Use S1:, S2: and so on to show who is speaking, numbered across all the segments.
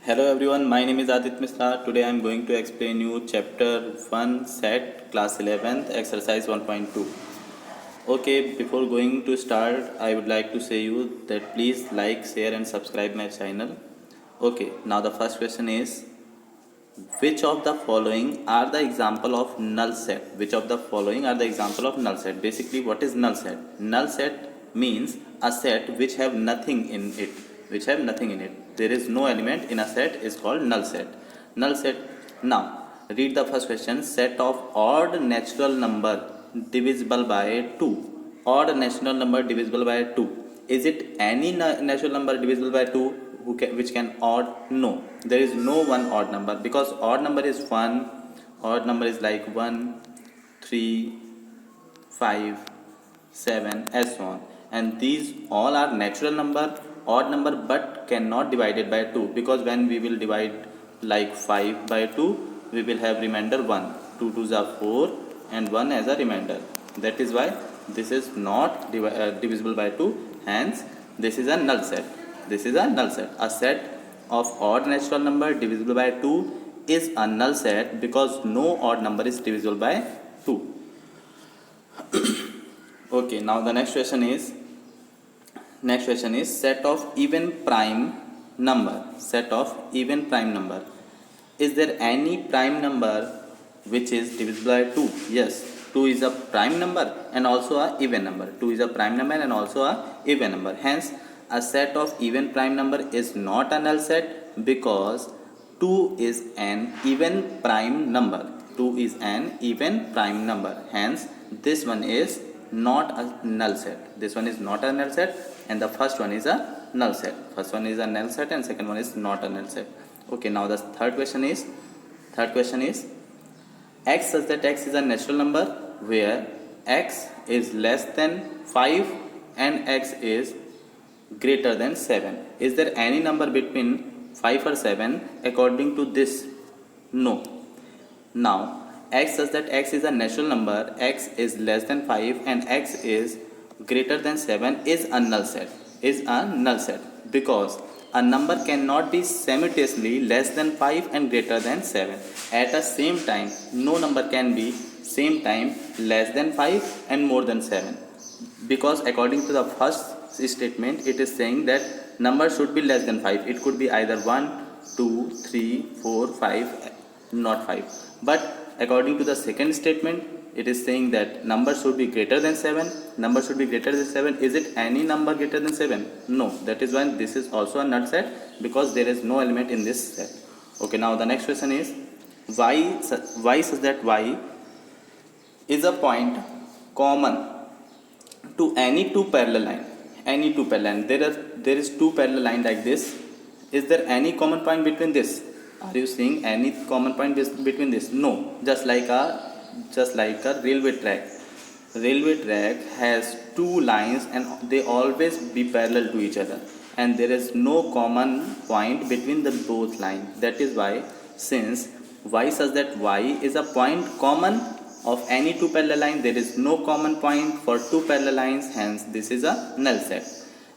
S1: Hello everyone, my name is Adit Misra. Today I am going to explain you chapter 1 set class 11th exercise 1.2. Okay, before going to start, I would like to say you that please like, share and subscribe my channel. Okay, now the first question is, which of the following are the example of null set? Which of the following are the example of null set? Basically, what is null set? Null set means a set which have nothing in it. Which have nothing in it. There is no element in a set is called null set. Null set. Now, read the first question. Set of odd natural number divisible by 2. Odd natural number divisible by 2. Is it any natural number divisible by 2? Which can odd? No, there is no one odd number, because odd number is 1, odd number is like 1, 3, 5, 7, and so on, and these all are natural number, odd number, but cannot divided by 2, because when we will divide like 5 by 2, we will have remainder 1, 2 2s are 4 and 1 as a remainder. That is why this is not divisible by 2, hence this is a null set. This is a null set. A set of odd natural number divisible by 2 is a null set because no odd number is divisible by 2. Okay, now the next question is set of even prime number. Set of even prime number. Is there any prime number which is divisible by 2? Yes, 2 is a prime number and also a even number. 2 is a prime number and also a even number. Hence, a set of even prime number is not a null set because 2 is an even prime number. 2 is an even prime number. Hence, this one is not a null set. This one is not a null set, and the first one is a null set. First one is a null set and second one is not a null set. Okay, now the third question is x such that x is a natural number where x is less than 5 and x is greater than 7. Is there any number between 5 or 7 according to this? No. Now, x such that x is a natural number, x is less than 5 and x is greater than 7 is a null set. Is a null set because a number cannot be simultaneously less than 5 and greater than 7. At the same time, no number can be same time less than 5 and more than 7. Because according to the first statement, it is saying that number should be less than 5. It could be either 1, 2, 3, 4, 5, not 5. But according to the second statement, it is saying that number should be greater than 7. Number should be greater than 7. Is it any number greater than 7? No. That is why this is also a null set because there is no element in this set. Okay, now the next question is y such that y is a point common to any two parallel line. Any two parallel line. There is two parallel line like this. Is there any common point between this? Are you seeing any common point between this? No. Just like a railway track. Railway track has two lines and they always be parallel to each other, and there is no common point between the both lines. That is why, since y such that y is a point common of any two parallel line, there is no common point for two parallel lines, hence this is a null set.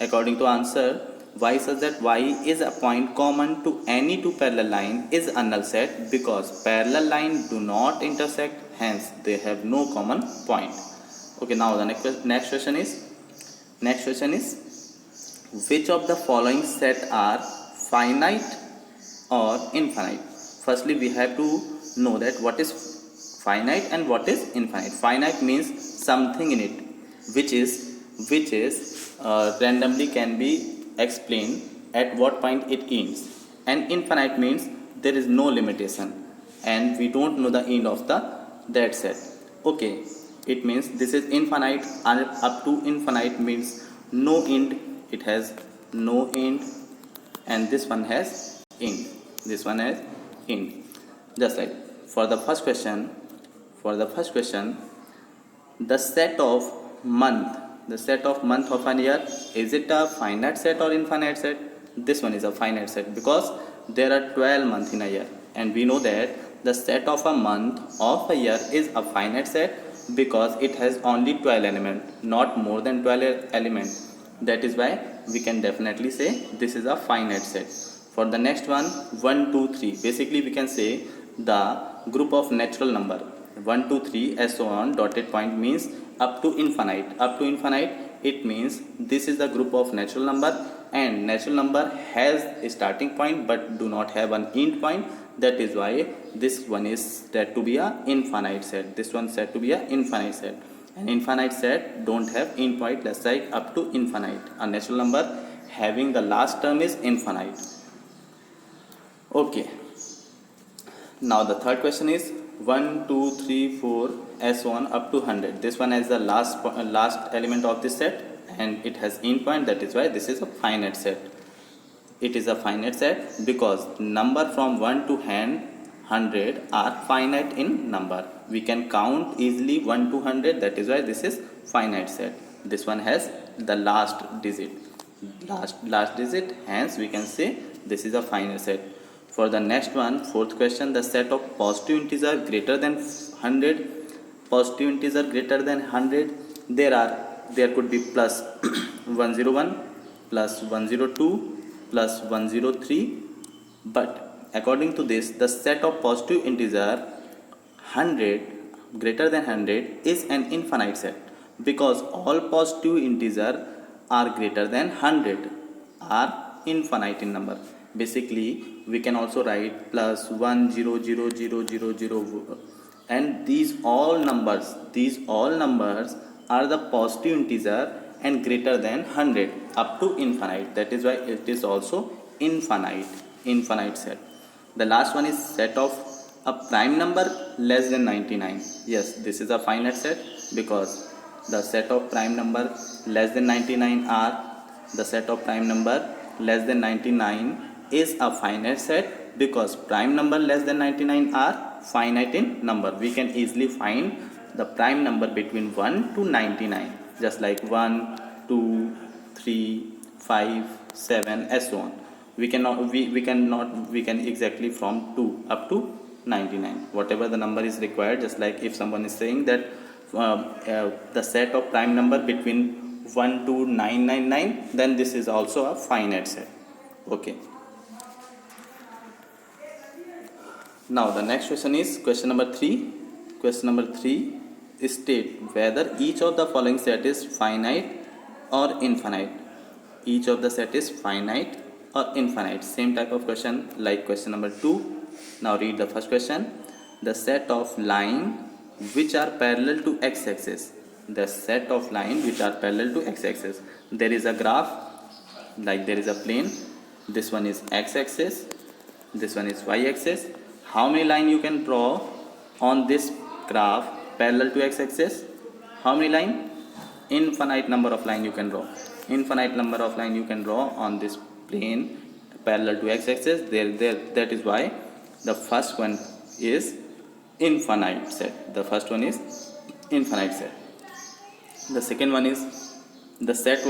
S1: According to answer, y such that y is a point common to any two parallel line is a null set because parallel lines do not intersect, hence they have no common point. Okay, now the next question is which of the following set are finite or infinite? Firstly, we have to know that what is finite and what is infinite. Finite means something in it which is randomly can be explained at what point it ends, and infinite means there is no limitation and we don't know the end of that set. Okay, it means this is infinite and up to infinite means no end. It has no end, and this one has end. This one has end. Just like for the first question, the set of month of a year, is it a finite set or infinite set? This one is a finite set because there are 12 months in a year, and we know that the set of a month of a year is a finite set because it has only 12 elements, not more than 12 elements. That is why we can definitely say this is a finite set. For the next one, 1, 2, 3. Basically, we can say the group of natural number 1, 2, 3, and so on. Dotted point means up to infinite. Up to infinite, it means this is the group of natural number, and natural number has a starting point but do not have an end point. That is why this one is said to be a infinite set. This one said to be a infinite set. An infinite set don't have end point. Let's say up to infinite. A natural number having the last term is infinite. Okay. Now the third question is 1, 2, 3, 4, and so on up to 100. This one has the last element of this set, and it has end point. That is why this is a finite set. It is a finite set because number from 1 to 100 are finite in number. We can count easily 1 to 100. That is why this is finite set. This one has the last digit. Last digit. Hence we can say this is a finite set. For the next one, fourth question, the set of positive integer greater than 100. Positive integer greater than 100. There could be plus 101, plus 102, plus 103. But according to this, the set of positive integer 100 greater than 100 is an infinite set because all positive integer are greater than 100 are infinite in number. Basically, we can also write plus 1 0 0 0 0 0, and these all numbers are the positive integer and greater than 100 up to infinite. That is why it is also infinite set. The last one is set of a prime number less than 99. Yes, this is a finite set because the set of prime number less than 99 is a finite set because prime number less than 99 are finite in number. We can easily find the prime number between 1 to 99, just like 1, 2, 3, 5, 7, and so on. We can exactly from 2 up to 99, whatever the number is required. Just like if someone is saying that the set of prime number between 1 to 999, then this is also a finite set. Okay. Now the next question is question number 3. Question number 3 state whether each of the following set is finite or infinite. Each of the set is finite or infinite. Same type of question like question number 2. Now read the first question. The set of line which are parallel to x-axis. The set of line which are parallel to x-axis. There is a graph, like there is a plane. This one is x-axis. This one is y-axis. How many line you can draw on this graph parallel to x-axis? How many line? Infinite number of line you can draw. Infinite number of line you can draw on this plane parallel to x-axis. That is why the first one is infinite set. The first one is infinite set. The second one is the set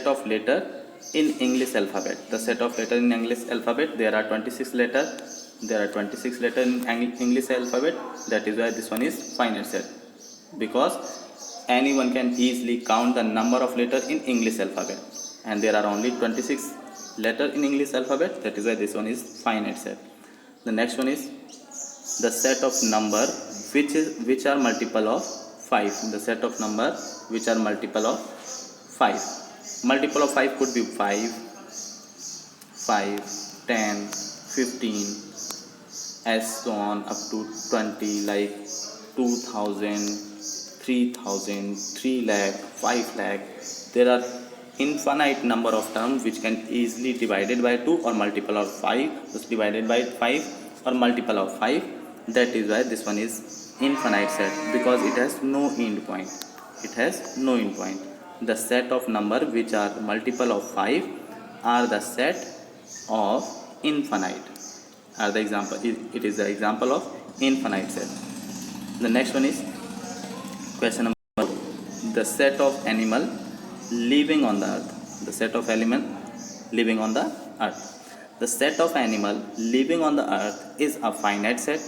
S1: of letter in English alphabet. The set of letter in English alphabet. There are 26 letters. There are 26 letters in English alphabet. That is why this one is finite set, because anyone can easily count the number of letters in English alphabet, and there are only 26 letters in English alphabet. That is why this one is finite set. The next one is the set of number which are multiple of 5. The set of number which are multiple of 5. Multiple of 5 could be 5, 10, 15, as so on up to 20, like 2000, 3000, 3 lakh, 5 lakh. There are infinite number of terms which can easily divided by 2 or multiple of 5, just divided by 5 or multiple of 5. That is why this one is infinite set, because it has no end point. It has no end point. The set of number which are multiple of 5 are the set of infinite. Are the example. It is the example of infinite set. The next one is question number 4. The set of animal living on the earth. The set of animal living on the earth. The set of animal living on the earth is a finite set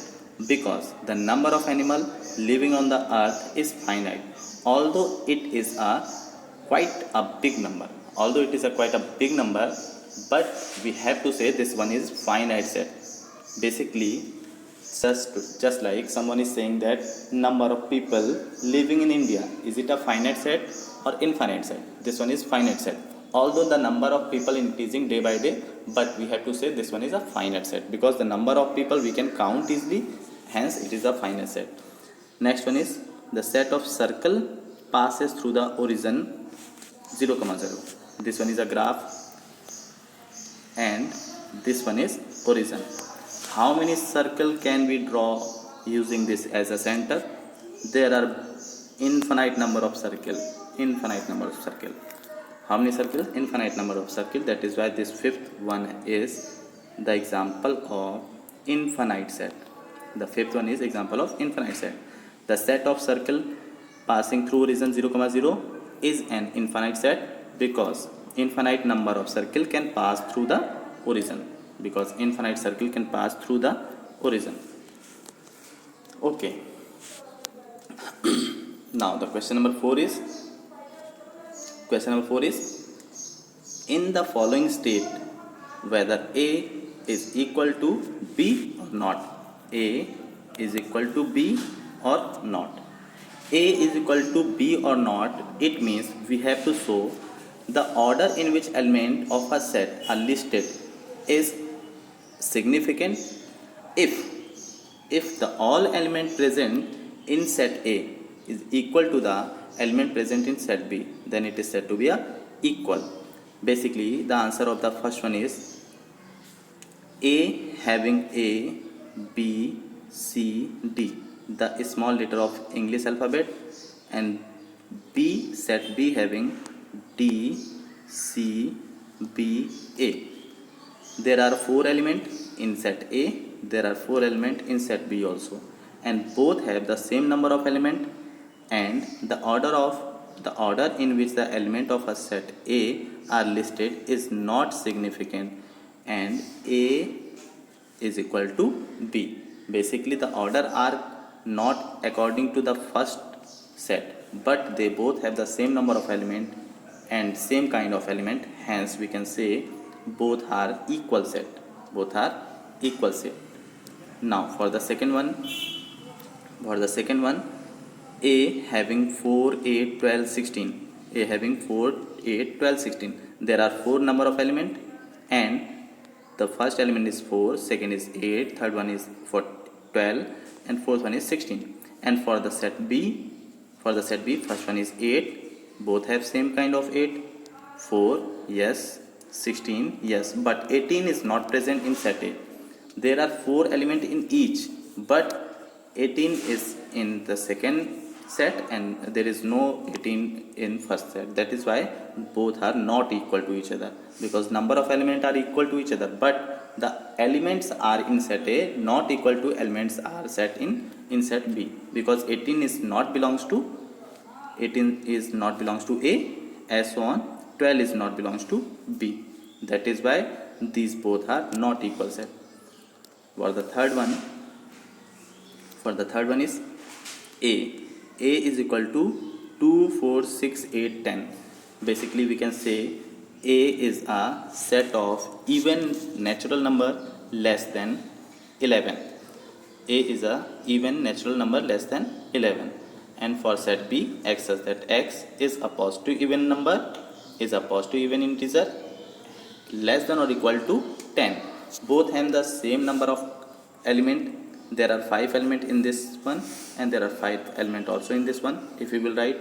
S1: because the number of animal living on the earth is finite. Although it is quite a big number. but we have to say this one is finite set. Basically, just like someone is saying that number of people living in India, is it a finite set or infinite set? This one is finite set. Although the number of people increasing day by day, but we have to say this one is a finite set because the number of people we can count easily, hence it is a finite set. Next one is the set of circle passes through the origin 0, 0. This one is a graph and this one is origin. How many circle can we draw using this as a center? There are infinite number of circle. How many circles? Infinite number of circle. That is why this fifth one is the example of infinite set. The fifth one is example of infinite set. The set of circle passing through origin 0, 0 is an infinite set because infinite number of circle can pass through the origin. Because infinite circle can pass through the origin. Okay. Now the question number 4 is in the following state whether A is equal to B or not. A is equal to B or not. A is equal to B or not, it means we have to show the order in which element of a set are listed is significant if the all element present in set A is equal to the element present in set B, then it is said to be a equal. Basically, the answer of the first one is A having A, B, C, D, the small letter of English alphabet, and B, set B having D, C, B, A. There are 4 elements in set A, there are 4 elements in set B also, and both have the same number of elements, and the order in which the element of a set A are listed is not significant, and A is equal to B. Basically, the order are not according to the first set, but they both have the same number of elements and same kind of element, hence we can say both are equal set. Now for the second one, A having 4, 8, 12, 16. A having 4, 8, 12, 16. There are 4 number of element, and the first element is 4, second is 8, third one is 12, and fourth one is 16. And for the set B, first one is 8. Both have same kind of 8. 4, yes. 16, yes. But 18 is not present in set A. There are 4 elements in each, but 18 is in the second set and there is no 18 in first set. That is why both are not equal to each other, because number of elements are equal to each other, but the elements are in set A not equal to elements are set in set B, because 18 is not belongs to A, as so on 12 is not belongs to B. That is why these both are not equal set. For the third one is A is equal to 2, 4, 6, 8, 10. Basically we can say A is a set of even natural number less than 11. A is a even natural number less than 11. And for set B, X says that X is a positive even number, is a positive even integer less than or equal to 10. Both have the same number of element. There are 5 elements in this one and there are 5 elements also in this one. If we will write,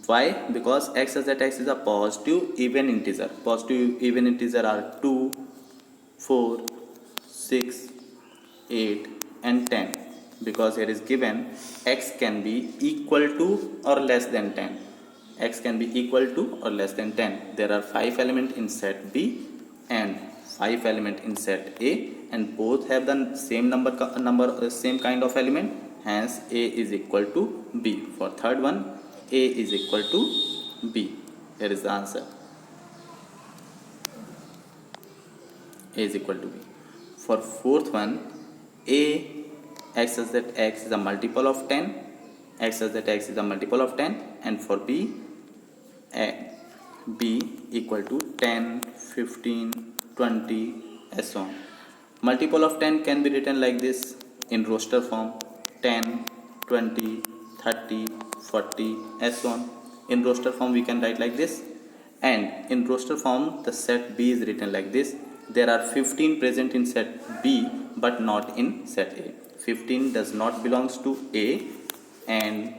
S1: why? Because X says that X is a positive even integer. Positive even integer are 2, 4, 6, 8 and 10. Because here is given X can be equal to or less than 10. X can be equal to or less than 10. There are 5 elements in set B and 5 elements in set A, and both have the same same kind of element, hence A is equal to B. For third one, A is equal to B. Here is the answer. A is equal to B. For fourth one, X says that X is a multiple of 10. X says that X is a multiple of 10, and for B, B equal to 10, 15, 20, and so on. Multiple of 10 can be written like this in roster form: 10, 20, 30, 40, and so on. In roster form we can write like this, and in roster form the set B is written like this. There are 15 present in set B but not in set A. 15 does not belongs to A, and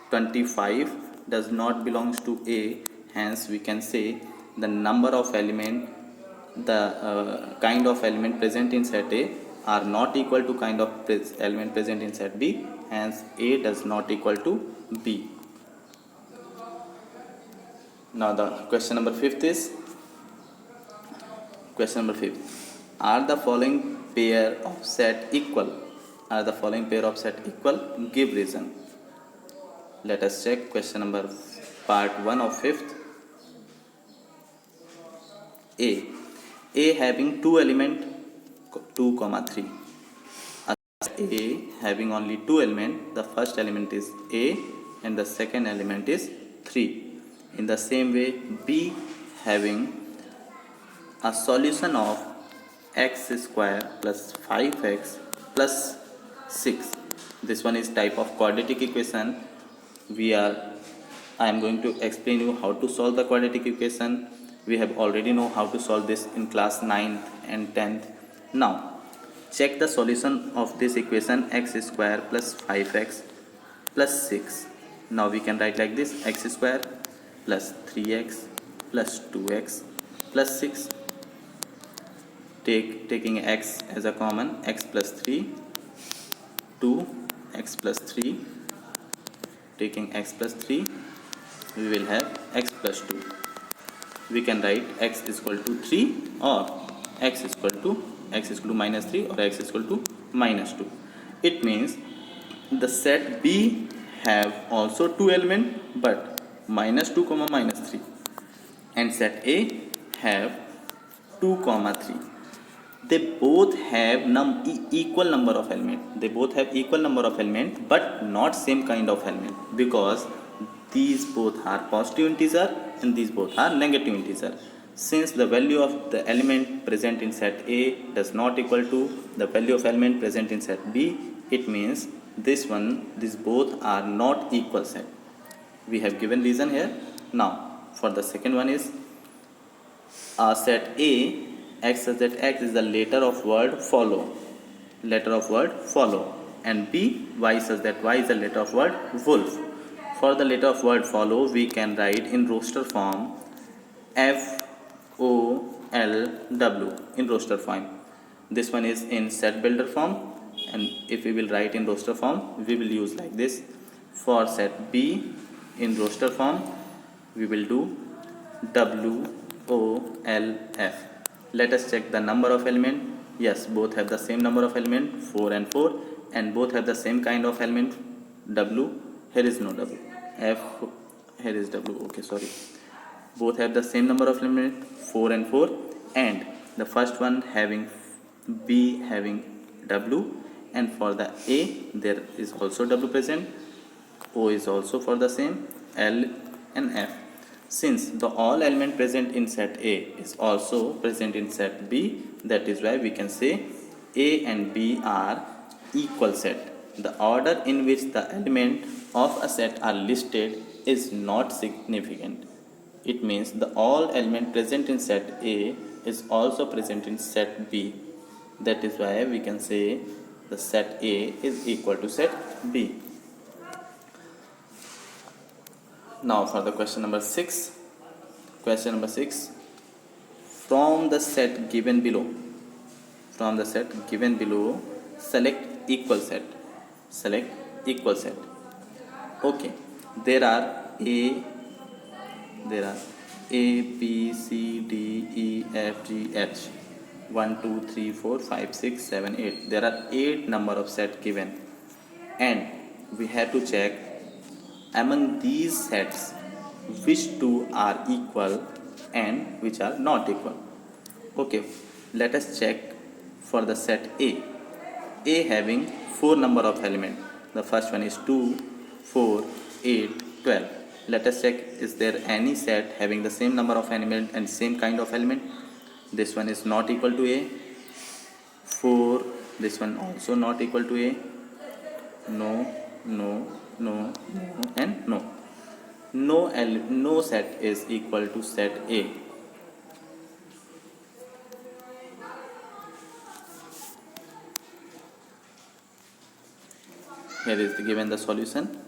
S1: 25 does not belongs to A. Hence we can say the number of element, the kind of element present in set A are not equal to kind of element present in set B. Hence A does not equal to B. Now the question number 5 is, question number 5, are the following pair of set equal? Are the following pair of set equal? Give reason. Let us check question number part 1 of 5th. A having two element 2, 3. A having only two element, the first element is A and the second element is 3. In the same way, B having a solution of x square plus 5x plus 6. This one is type of quadratic equation. I am going to explain you how to solve the quadratic equation. We have already know how to solve this in class 9th and 10th. Now check the solution of this equation: x square plus 5x plus 6. Now we can write like this: x square plus 3x plus 2x plus 6. Taking x as a common, x plus 3, 2, x plus 3. Taking x plus 3, we will have x plus 2. We can write x is equal to 3 or x is equal to minus 3 or x is equal to minus 2. It means the set B have also two element but minus 2 comma minus 3, and set A have 2 comma 3. They both have equal number of element. They both have equal number of element but not same kind of element, because these both are positive integer and these both are negative integer. Since the value of the element present in set A does not equal to the value of element present in set B, it means these both are not equal set. We have given reason here. Now for the second one is, set A, x such that x is the letter of word follow, and B, y such that y is the letter of word wolf. For the letter of word follow, we can write in roster form FOLW in roster form. This one is in set builder form, and if we will write in roster form, we will use like this. For set B in roster form, we will do WOLF. Let us check the number of element. Yes, both have the same number of element, 4 and 4, and both have the same kind of element, W. Here is no W. F, here is W. Okay, sorry. Both have the same number of element, 4 and 4, and the first one having B having W, and for the A there is also W present. O is also for the same, L and F. Since the all element present in set A is also present in set B, that is why we can say A and B are equal set. The order in which the element of a set are listed is not significant. It means the all element present in set A is also present in set B. That is why we can say the set A is equal to set B. Now for the question number 6. Question number 6. From the set given below, select equal set. Okay. There are A, B, C, D, E, F, G, H. 1, 2, 3, 4, 5, 6, 7, 8. There are 8 number of set given, and we have to check among these sets which two are equal and which are not equal. Okay, let us check for the set A. A having 4 number of element. The first one is 2, 4, 8, 12. Let us check, is there any set having the same number of element and same kind of element? This one is not equal to A. 4. This one also not equal to A. No, no, no, no, and no. No set is equal to set A. Here is given the solution.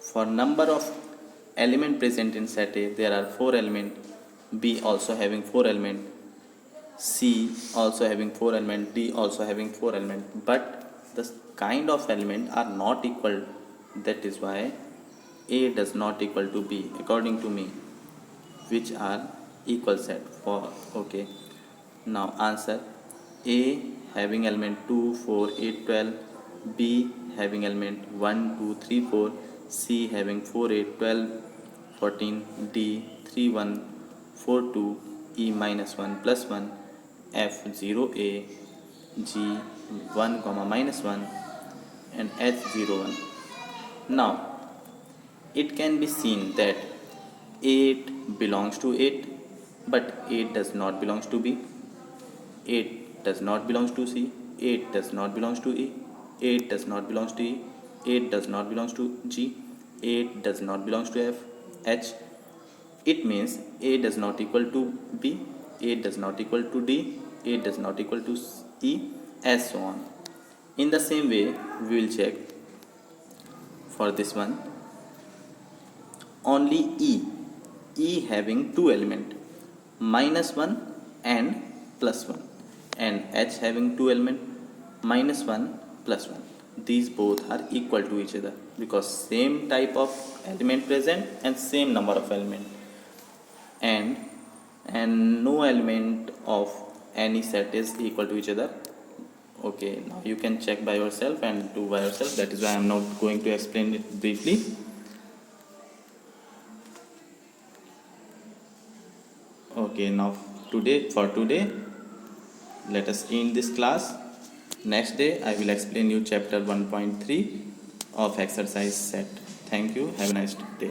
S1: For number of element present in set A, there are 4 elements. B also having 4 elements. C also having 4 elements. D also having 4 elements. But the kind of element are not equal. That is why A does not equal to B according to me, which are equal set for. Okay. Now answer: A having element 2, 4, 8, 12. B having element 1, 2, 3, 4. C having 4, 8, 12, 14. D 3, 1, 4, 2. E minus 1 plus 1. F 0, A. G 1 comma minus 1 and H 0, 1. Now it can be seen that 8 belongs to 8, but 8 does not belongs to B. 8 does not belongs to C. 8 does not belongs to E. 8 does not belongs to E. 8 does not belongs to G. 8 does not belongs to F. H. It means A does not equal to B. A does not equal to D. A does not equal to E, as so on. In the same way, we will check for this one. Only E having 2 element, minus 1 and plus 1, and H having 2 element, minus 1 plus 1. These both are equal to each other because same type of element present and same number of element, and no element of any set is equal to each other. Okay, now you can check by yourself and do by yourself. That is why I am not going to explain it briefly. Okay, now for today let us end this class. Next day I will explain you chapter 1.3 of exercise set. Thank you. Have a nice day.